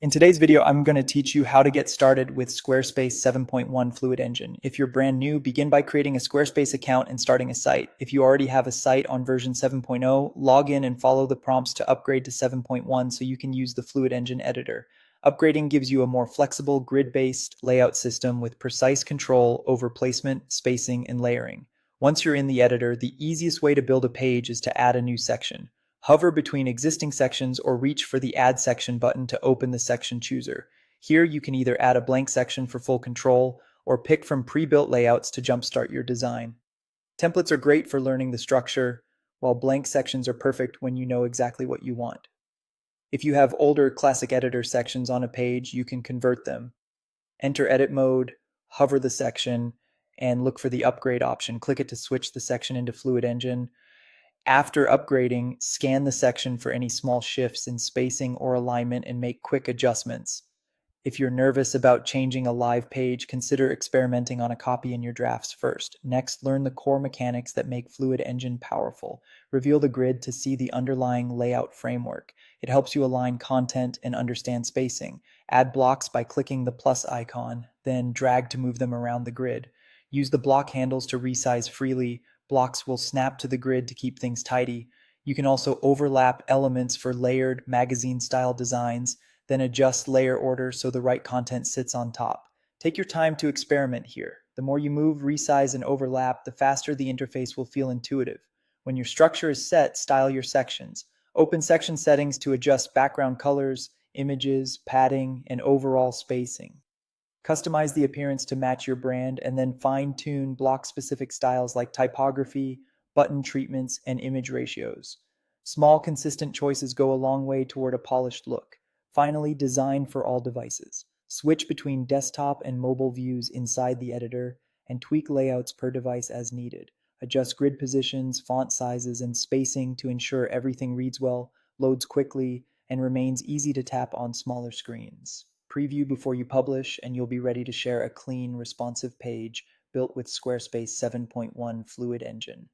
In today's video, I'm going to teach you how to get started with Squarespace 7.1 Fluid Engine. If you're brand new, begin by creating a Squarespace account and starting a site. If you already have a site on version 7.0, log in and follow the prompts to upgrade to 7.1 so you can use the Fluid Engine editor. Upgrading gives you a more flexible, grid-based layout system with precise control over placement, spacing, and layering. Once you're in the editor, the easiest way to build a page is to add a new section. Hover between existing sections or reach for the Add Section button to open the section chooser. Here you can either add a blank section for full control or pick from pre-built layouts to jumpstart your design. Templates are great for learning the structure, while blank sections are perfect when you know exactly what you want. If you have older classic editor sections on a page, you can convert them. Enter edit mode, hover the section, and look for the upgrade option. Click it to switch the section into Fluid Engine. After upgrading, scan the section for any small shifts in spacing or alignment and make quick adjustments. If you're nervous about changing a live page, consider experimenting on a copy in your drafts first. Next, learn the core mechanics that make Fluid Engine powerful. Reveal the grid to see the underlying layout framework. It helps you align content and understand spacing. Add blocks by clicking the plus icon, then drag to move them around the grid. Use the block handles to resize freely. Blocks will snap to the grid to keep things tidy. You can also overlap elements for layered magazine-style designs, then adjust layer order so the right content sits on top. Take your time to experiment here. The more you move, resize, and overlap, the faster the interface will feel intuitive. When your structure is set, style your sections. Open section settings to adjust background colors, images, padding, and overall spacing. Customize the appearance to match your brand, and then fine-tune block-specific styles like typography, button treatments, and image ratios. Small, consistent choices go a long way toward a polished look. Finally, design for all devices. Switch between desktop and mobile views inside the editor, and tweak layouts per device as needed. Adjust grid positions, font sizes, and spacing to ensure everything reads well, loads quickly, and remains easy to tap on smaller screens. Preview before you publish, and you'll be ready to share a clean, responsive page built with Squarespace 7.1 Fluid Engine.